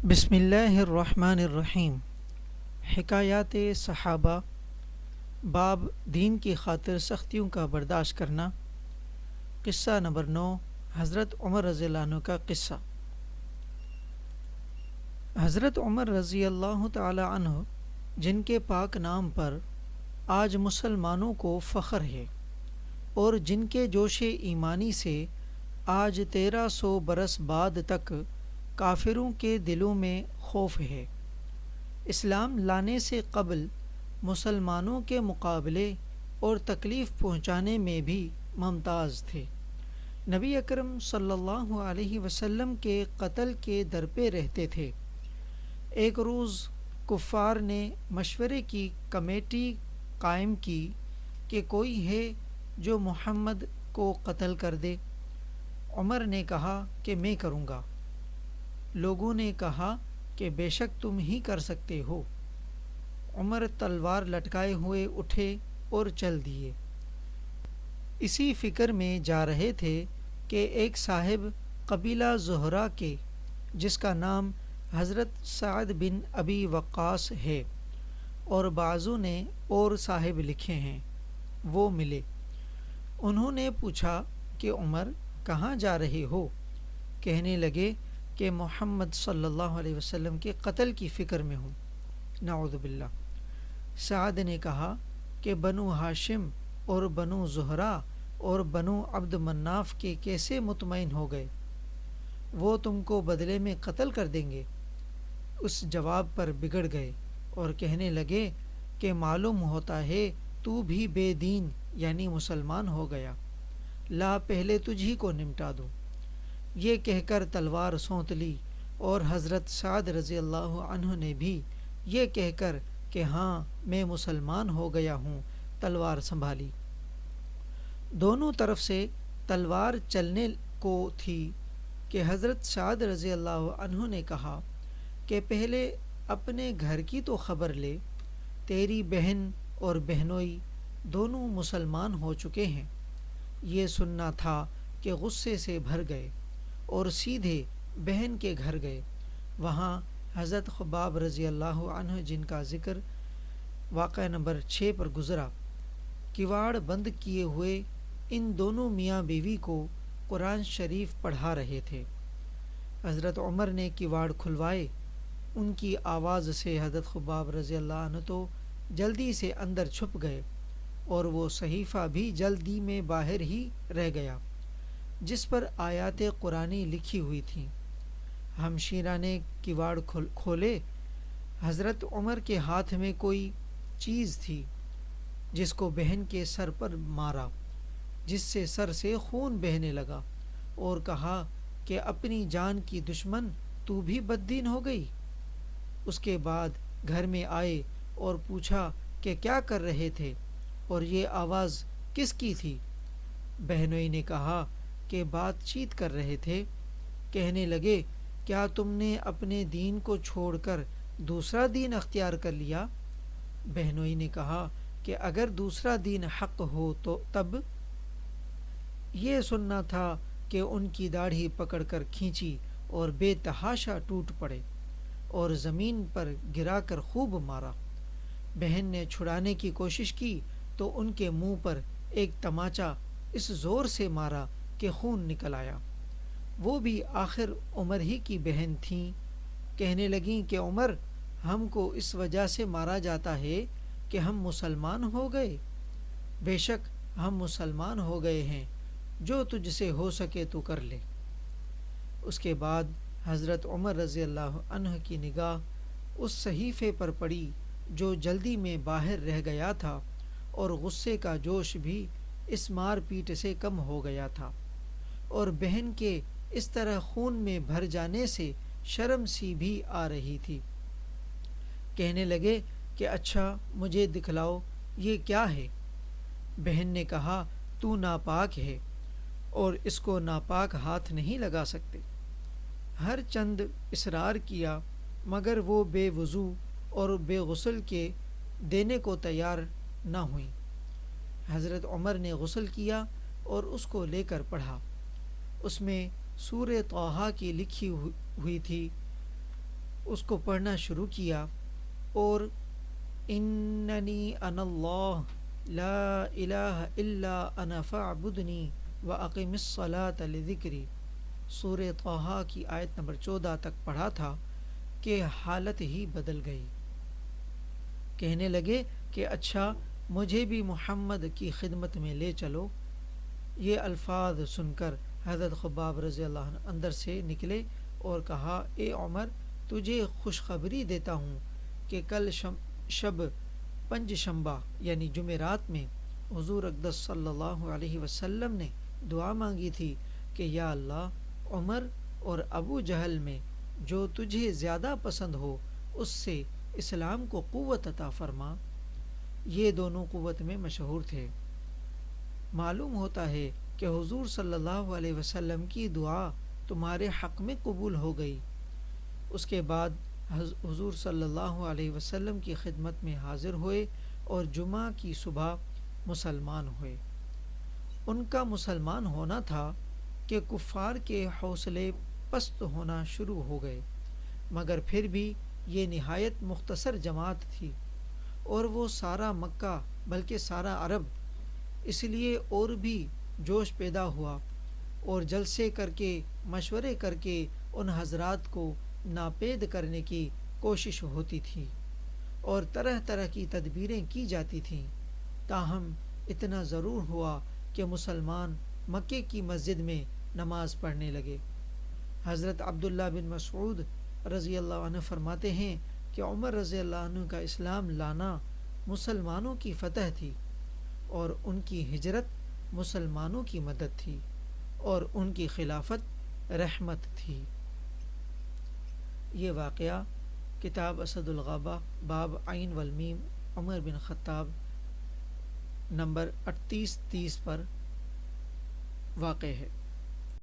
بسم اللہ الرحمن الرحیم۔ حکایات صحابہ، باب دین کی خاطر سختیوں کا برداشت کرنا۔ قصہ نمبر 9، حضرت عمر رضی اللہ عنہ کا قصہ۔ حضرت عمر رضی اللہ تعالی عنہ، جن کے پاک نام پر آج مسلمانوں کو فخر ہے اور جن کے جوش ایمانی سے آج 1300 برس بعد تک کافروں کے دلوں میں خوف ہے، اسلام لانے سے قبل مسلمانوں کے مقابلے اور تکلیف پہنچانے میں بھی ممتاز تھے۔ نبی اکرم صلی اللہ علیہ وسلم کے قتل کے در پہ رہتے تھے۔ ایک روز کفار نے مشورے کی کمیٹی قائم کی کہ کوئی ہے جو محمد کو قتل کر دے۔ عمر نے کہا کہ میں کروں گا۔ لوگوں نے کہا کہ بے شک تم ہی کر سکتے ہو۔ عمر تلوار لٹکائے ہوئے اٹھے اور چل دیے۔ اسی فکر میں جا رہے تھے کہ ایک صاحب قبیلہ زہرہ کے، جس کا نام حضرت سعد بن ابی وقاص ہے اور بعضوں نے اور صاحب لکھے ہیں، وہ ملے۔ انہوں نے پوچھا کہ عمر کہاں جا رہے ہو؟ کہنے لگے کہ محمد صلی اللہ علیہ وسلم کے قتل کی فکر میں ہوں، نعوذ باللہ۔ سعد نے کہا کہ بنو ہاشم اور بنو زہرہ اور بنو عبد مناف کے کیسے مطمئن ہو گئے؟ وہ تم کو بدلے میں قتل کر دیں گے۔ اس جواب پر بگڑ گئے اور کہنے لگے کہ معلوم ہوتا ہے تو بھی بے دین یعنی مسلمان ہو گیا، لا پہلے تجھ ہی کو نمٹا دوں۔ یہ کہہ کر تلوار سونت لی اور حضرت سعد رضی اللہ عنہ نے بھی یہ کہہ کر کہ ہاں میں مسلمان ہو گیا ہوں، تلوار سنبھالی۔ دونوں طرف سے تلوار چلنے کو تھی کہ حضرت سعد رضی اللہ عنہ نے کہا کہ پہلے اپنے گھر کی تو خبر لے، تیری بہن اور بہنوئی دونوں مسلمان ہو چکے ہیں۔ یہ سننا تھا کہ غصے سے بھر گئے اور سیدھے بہن کے گھر گئے۔ وہاں حضرت خباب رضی اللہ عنہ، جن کا ذکر واقعہ نمبر 6 پر گزرا، کواڑ بند کیے ہوئے ان دونوں میاں بیوی کو قرآن شریف پڑھا رہے تھے۔ حضرت عمر نے کواڑ کھلوائے۔ ان کی آواز سے حضرت خباب رضی اللہ عنہ تو جلدی سے اندر چھپ گئے اور وہ صحیفہ بھی جلدی میں باہر ہی رہ گیا جس پر آیات قرآنی لکھی ہوئی تھیں۔ ہمشیرہ نے کواڑ کھولے۔ حضرت عمر کے ہاتھ میں کوئی چیز تھی جس کو بہن کے سر پر مارا، جس سے سر سے خون بہنے لگا، اور کہا کہ اپنی جان کی دشمن تو بھی بددین ہو گئی۔ اس کے بعد گھر میں آئے اور پوچھا کہ کیا کر رہے تھے اور یہ آواز کس کی تھی؟ بہنوئی نے کہا کہ بات چیت کر رہے تھے۔ کہنے لگے کیا تم نے اپنے دین کو چھوڑ کر دوسرا دین اختیار کر لیا؟ بہنوئی نے کہا کہ اگر دوسرا دین حق ہو تو تب؟ یہ سننا تھا کہ ان کی داڑھی پکڑ کر کھینچی اور بے تحاشا ٹوٹ پڑے اور زمین پر گرا کر خوب مارا۔ بہن نے چھڑانے کی کوشش کی تو ان کے منہ پر ایک تماچا اس زور سے مارا کہ خون نکل آیا۔ وہ بھی آخر عمر ہی کی بہن تھیں۔ کہنے لگیں کہ عمر، ہم کو اس وجہ سے مارا جاتا ہے کہ ہم مسلمان ہو گئے۔ بے شک ہم مسلمان ہو گئے ہیں، جو تجھ سے ہو سکے تو کر لے۔ اس کے بعد حضرت عمر رضی اللہ عنہ کی نگاہ اس صحیفے پر پڑی جو جلدی میں باہر رہ گیا تھا، اور غصے کا جوش بھی اس مار پیٹ سے کم ہو گیا تھا، اور بہن کے اس طرح خون میں بھر جانے سے شرم سی بھی آ رہی تھی۔ کہنے لگے کہ اچھا مجھے دکھلاؤ یہ کیا ہے؟ بہن نے کہا تو ناپاک ہے اور اس کو ناپاک ہاتھ نہیں لگا سکتے۔ ہر چند اصرار کیا مگر وہ بے وضو اور بے غسل کے دینے کو تیار نہ ہوئیں۔ حضرت عمر نے غسل کیا اور اس کو لے کر پڑھا۔ اس میں سورہ طٰہٰ کی لکھی ہوئی تھی، اس کو پڑھنا شروع کیا اور اننی انا اللہ لا الہ الا انا فاعبدنی واقم الصلاۃ لذکری سورہ طٰہٰ کی آیت نمبر 14 تک پڑھا تھا کہ حالت ہی بدل گئی۔ کہنے لگے کہ اچھا مجھے بھی محمد کی خدمت میں لے چلو۔ یہ الفاظ سن کر حضرت خباب رضی اللہ عنہ اندر سے نکلے اور کہا اے عمر تجھے خوشخبری دیتا ہوں کہ کل شب پنج شنبہ یعنی جمعرات میں حضور اقدس صلی اللہ علیہ وسلم نے دعا مانگی تھی کہ یا اللہ عمر اور ابو جہل میں جو تجھے زیادہ پسند ہو اس سے اسلام کو قوت عطا فرما۔ یہ دونوں قوت میں مشہور تھے۔ معلوم ہوتا ہے کہ حضور صلی اللہ علیہ وسلم کی دعا تمہارے حق میں قبول ہو گئی۔ اس کے بعد حضور صلی اللہ علیہ وسلم کی خدمت میں حاضر ہوئے اور جمعہ کی صبح مسلمان ہوئے۔ ان کا مسلمان ہونا تھا کہ کفار کے حوصلے پست ہونا شروع ہو گئے، مگر پھر بھی یہ نہایت مختصر جماعت تھی اور وہ سارا مکہ بلکہ سارا عرب، اس لیے اور بھی جوش پیدا ہوا اور جلسے کر کے مشورے کر کے ان حضرات کو ناپید کرنے کی کوشش ہوتی تھی اور طرح طرح کی تدبیریں کی جاتی تھیں۔ تاہم اتنا ضرور ہوا کہ مسلمان مکے کی مسجد میں نماز پڑھنے لگے۔ حضرت عبداللہ بن مسعود رضی اللہ عنہ فرماتے ہیں کہ عمر رضی اللہ عنہ کا اسلام لانا مسلمانوں کی فتح تھی اور ان کی ہجرت مسلمانوں کی مدد تھی اور ان کی خلافت رحمت تھی۔ یہ واقعہ کتاب اسد الغابہ باب عین والمیم عمر بن خطاب نمبر 38-30 پر واقع ہے۔